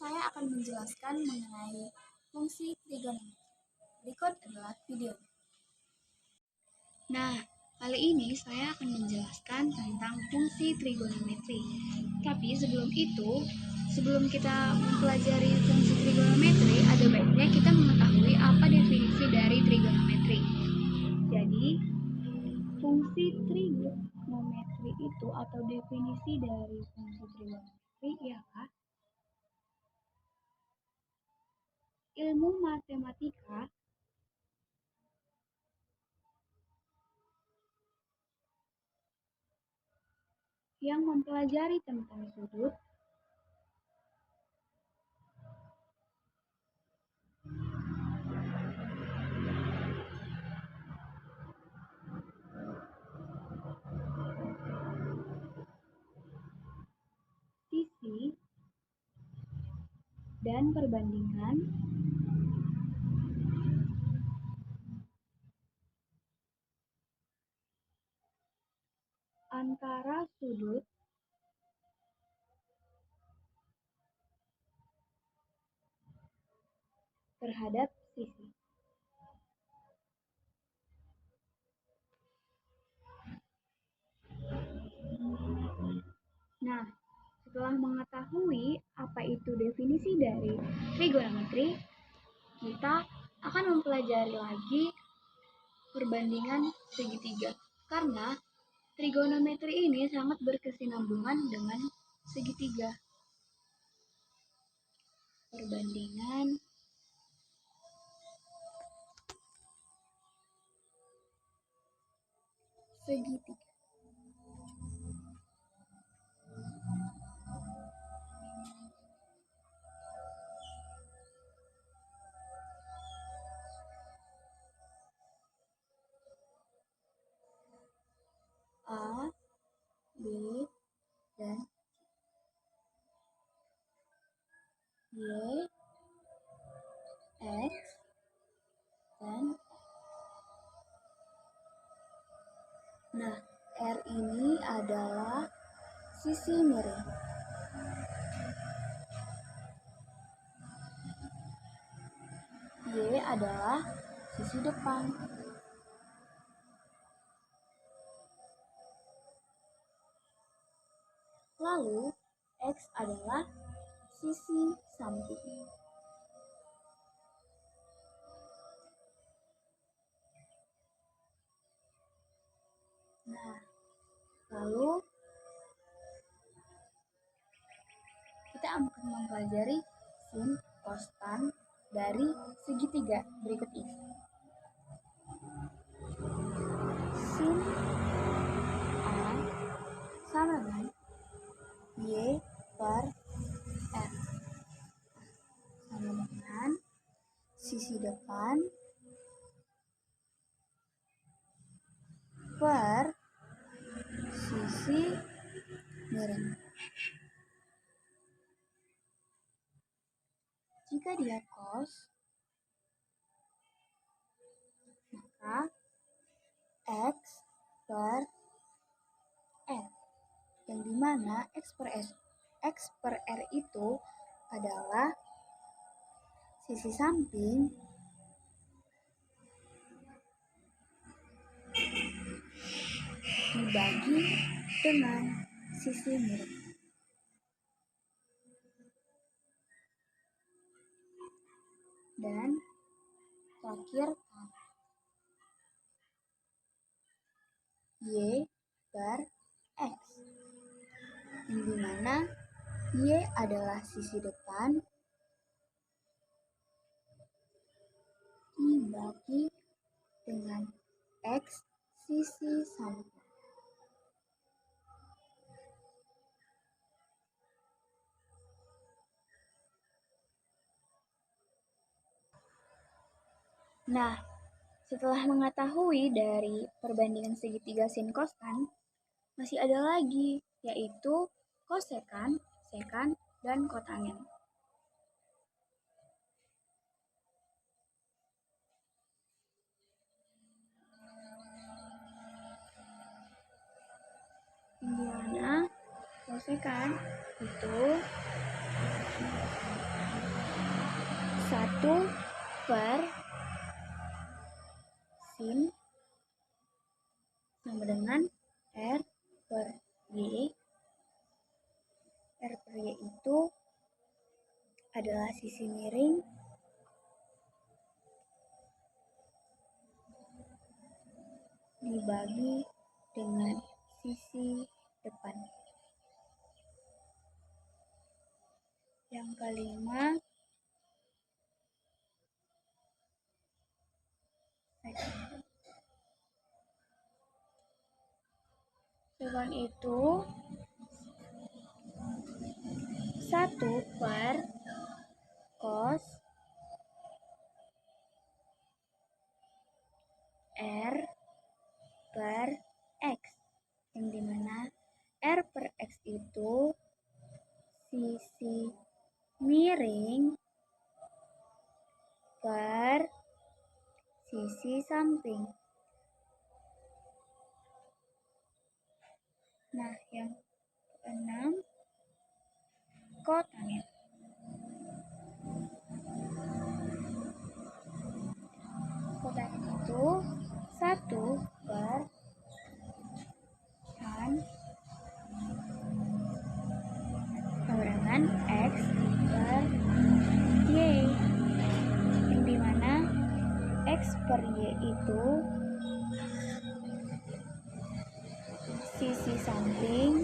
saya akan menjelaskan mengenai fungsi trigonometri. Berikut adalah video. Nah, kali ini saya akan menjelaskan tentang fungsi trigonometri. Tapi sebelum kita mempelajari fungsi trigonometri, ada baiknya kita mengetahui apa definisi dari trigonometri. Jadi, fungsi trigonometri itu atau definisi dari fungsi trigonometri ialah ilmu matematika yang mempelajari tentang sudut, sisi, dan perbandingan antara sudut terhadap sisi. Nah, setelah mengetahui apa itu definisi dari trigonometri, kita akan mempelajari lagi perbandingan segitiga. Karena trigonometri ini sangat berkesinambungan dengan segitiga. Perbandingan segitiga. A, B, dan Y, X, dan nah, R ini adalah sisi miring. Y adalah sisi depan. Lalu, X adalah sisi samping. Nah, lalu kita akan mempelajari sin, cos, tan dari segitiga berikut ini. Sin A sama dengan Y per R sama dengan sisi depan per sisi miring. Jika dia cos, maka X per R, yang dimana X per R itu adalah sisi samping dibagi dengan sisi miring. Dan terakhir Y per X, yang dimana Y adalah sisi depan dibagi dengan X sisi samping. Nah, setelah mengetahui dari perbandingan segitiga sin cos tan, masih ada lagi, yaitu kosekan, sekan, dan kotangen. Yang dimana kosekan itu 1 per sin sama dengan R per Y. R per Y itu adalah sisi miring dibagi dengan sisi depan. Yang kelima, sekuan itu 1 per cos R per X, yang dimana R per X itu sisi miring per sisi samping. Nah, yang keenam, kotangen. Kotangen itu 1 per tan sama X per Y, yang dimana X per Y itu sisi samping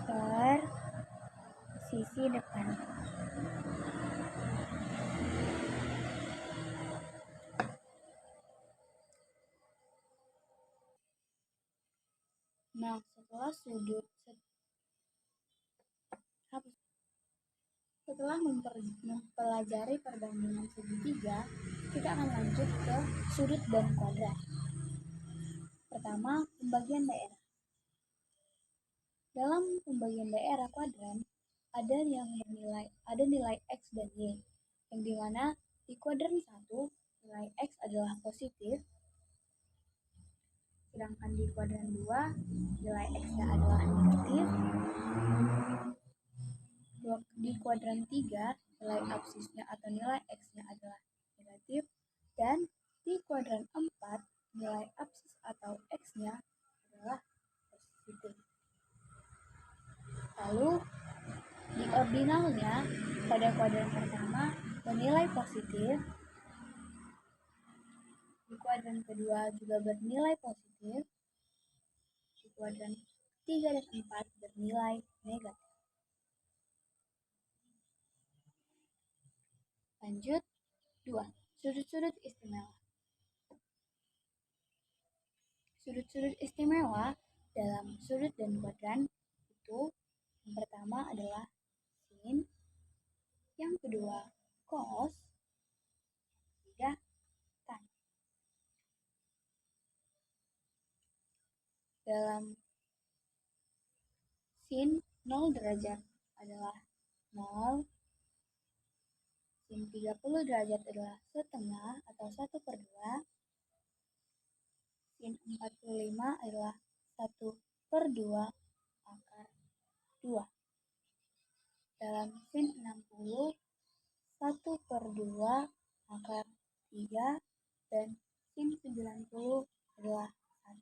per sisi depan. Nah, setelah mempelajari perbandingan segitiga, kita akan lanjut ke sudut dan kuadran. Pertama, pembagian daerah. Dalam pembagian daerah kuadran, ada nilai X dan Y, yang dimana di kuadran 1 nilai X adalah positif, sedangkan di kuadran 2 nilai X-nya adalah negatif. Di kuadran 3 nilai absisnya atau nilai X-nya adalah negatif, dan di kuadran 4 nilai absis atau X-nya adalah positif. Lalu di ordinalnya pada kuadran pertama bernilai positif, di kuadran kedua juga bernilai positif, di kuadran 3 dan 4 bernilai negatif. Lanjut, 2. Sudut-sudut istimewa. Sudut-sudut istimewa dalam sudut dan kuadran itu yang pertama adalah sin, yang kedua cos, ketiga tan. Dalam sin 0 derajat adalah 0, sin 30 derajat adalah setengah atau 1 per 2, sin 45 adalah 1 per 2 akar 2. Dalam sin 60, 1 per 2 akar 3, dan sin 90 adalah 1.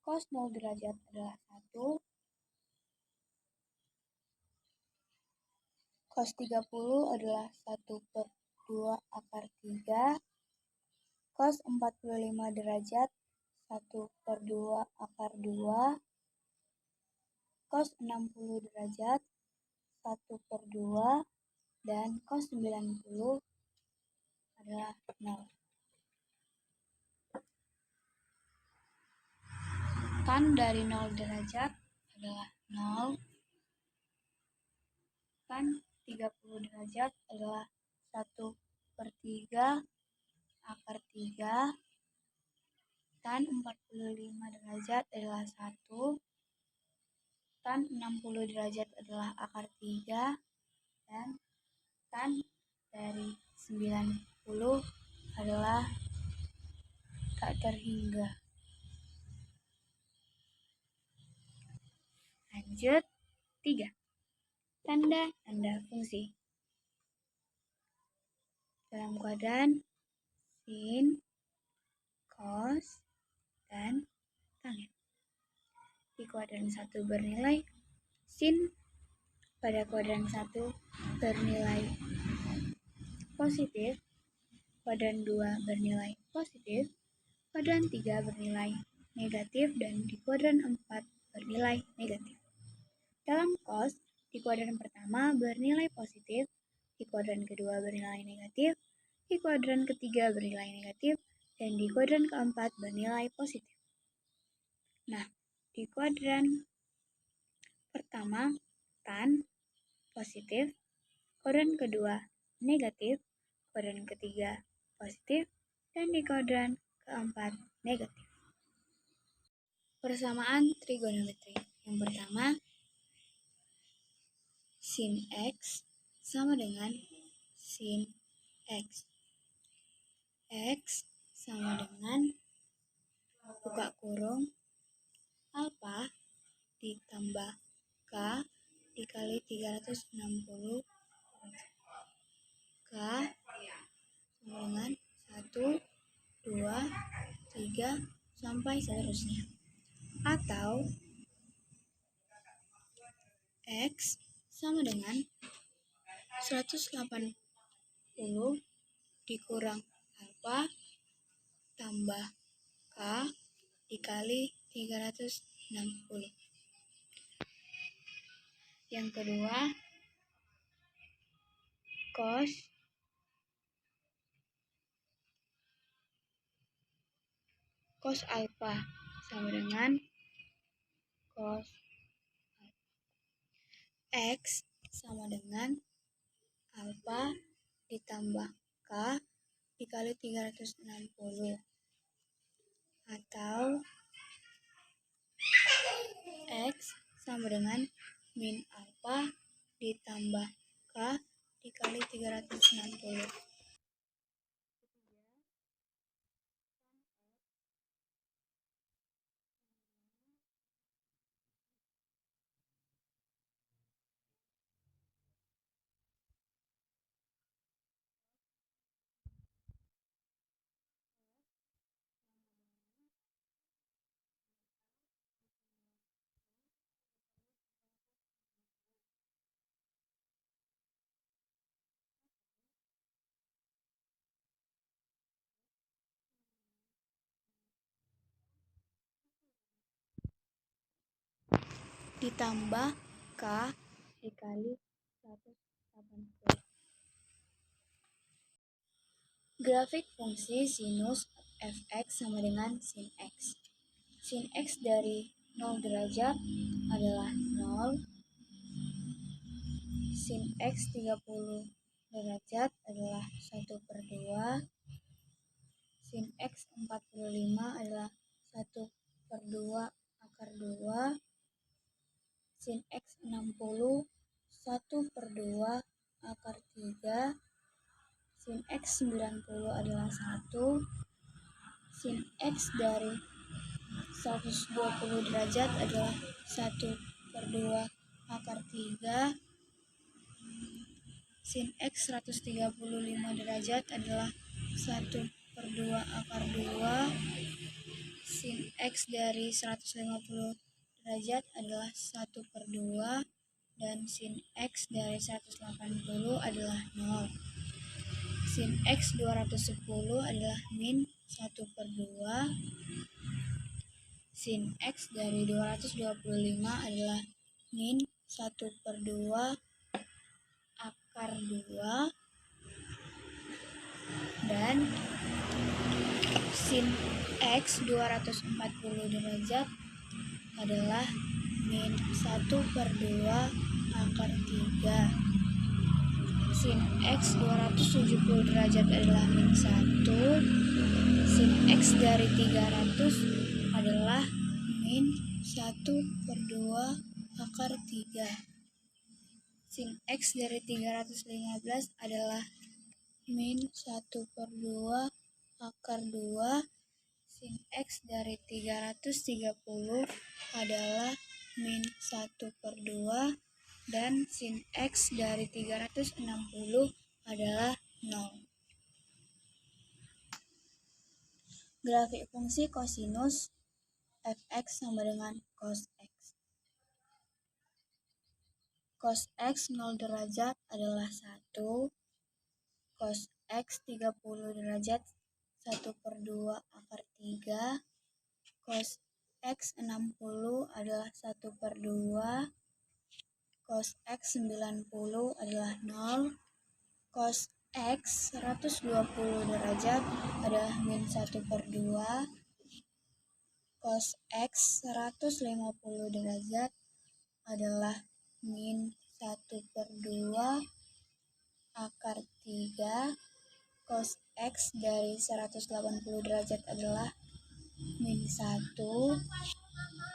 Cos 0 derajat adalah 1, cos 30 adalah 1 per 2 akar 3, cos 45 derajat 1 per 2 akar 2, cos 60 derajat 1 per 2, dan cos 90 adalah 0. Tan dari 0 derajat adalah 0, tan 30 derajat adalah 1 per 3 akar 3, tan 45 derajat adalah 1, tan 60 derajat adalah akar 3, dan tan dari 90 adalah tak terhingga. Lanjut, 3. Tanda-tanda fungsi. Dalam kuadran sin, cos, dan tangen. Di kuadran 1 bernilai sin, pada kuadran 1 bernilai positif, kuadran 2 bernilai positif, kuadran 3 bernilai negatif, dan di kuadran 4 bernilai negatif. Dalam cos, di kuadran pertama bernilai positif, di kuadran kedua bernilai negatif, di kuadran ketiga bernilai negatif, dan di kuadran keempat bernilai positif. Nah, di kuadran pertama tan positif, kuadran kedua negatif, kuadran ketiga positif, dan di kuadran keempat negatif. Persamaan trigonometri. Yang pertama, sin X sama dengan sin X. X sama dengan buka kurung alpha ditambah K dikali 360. K sama dengan 1, 2, 3, sampai seterusnya. Atau X sama dengan 180 dikurang alpha tambah K dikali 360. Yang kedua, cos alpha sama dengan cos X sama dengan alpha ditambah K dikali 360. Atau X sama dengan min alpha ditambah K dikali 360. Ditambah K dikali 180. Grafik fungsi sinus fx sama dengan sin x. Sin x dari 0 derajat adalah 0. Sin x 30 derajat adalah 1/2. Sin x 45 adalah 1/2 akar 2. Sin x 60 1/2 akar 3. Sin x 90 adalah 1. Sin x dari 120 derajat adalah 1/2 akar 3. Sin x 135 derajat adalah 1/2 akar 2. Sin x dari 150 derajat adalah 1/2, dan sin x dari 180 adalah 0. Sin x 210 adalah min 1/2. Sin x dari 225 adalah min 1/2 akar 2. Dan sin x 240 derajat adalah min 1/2 akar 3. Sin x 270 derajat adalah min 1. Sin x dari 300 adalah min 1/2 akar 3. Sin x dari 315 adalah min 1/2 akar 2. Sin x dari 330 adalah min 1/2 dan sin X dari 360 adalah 0. Grafik fungsi kosinus fx sama dengan cos x. Cos x 0 derajat adalah 1, cos x 30 derajat 1/2 akar 3, cos X 60 adalah 1/2, cos X 90 adalah 0, cos X 120 derajat adalah min 1/2, cos X 150 derajat adalah min 1/2 akar 3, cos X dari 180 derajat adalah min 1,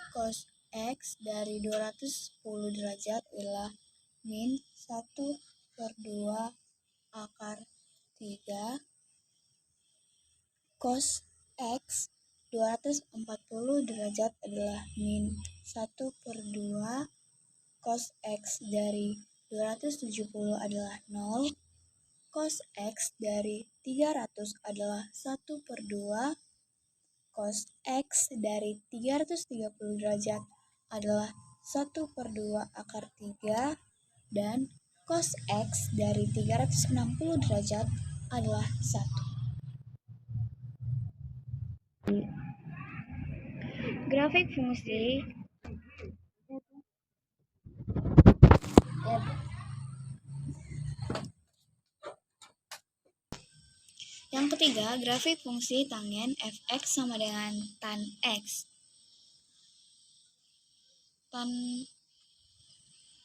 cos X dari 210 derajat adalah min 1/2 akar 3, cos X 240 derajat adalah min 1/2, cos X dari 270 adalah 0, cos X dari 300 adalah 1/2, cos X dari 330 derajat adalah 1/2 akar 3, dan cos X dari 360 derajat adalah 1. Grafik fungsi yang ketiga, grafik fungsi tangen fx sama dengan tan x. Tan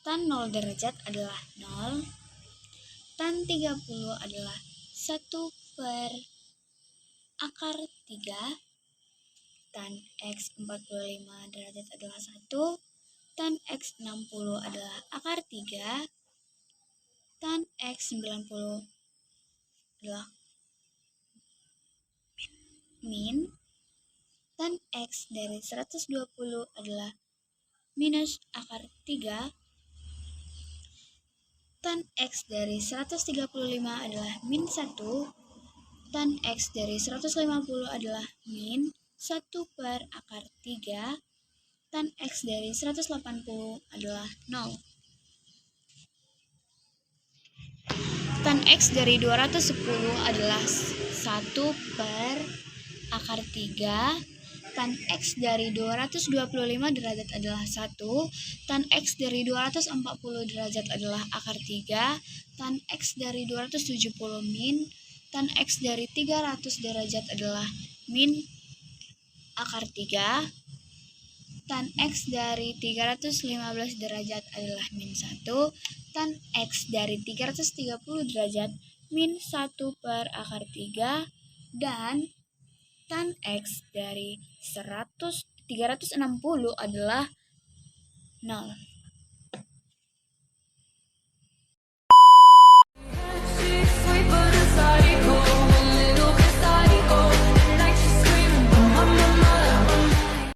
0 derajat adalah 0, tan 30 adalah 1 per akar 3, tan x 45 derajat adalah 1, tan x 60 adalah akar 3, tan x 90 adalah min, tan x dari 120 adalah minus akar 3, tan x dari 135 adalah min 1, tan x dari 150 adalah min 1 per akar 3, tan x dari 180 adalah 0. Tan x dari 210 adalah 1 per akar 3, tan x dari 225 derajat adalah 1, tan x dari 240 derajat adalah akar 3, tan x dari 270 min, tan x dari 300 derajat adalah min akar 3, tan x dari 315 derajat adalah min 1, tan x dari 330 derajat min 1 per akar 3, dan tan x dari 360 adalah 0.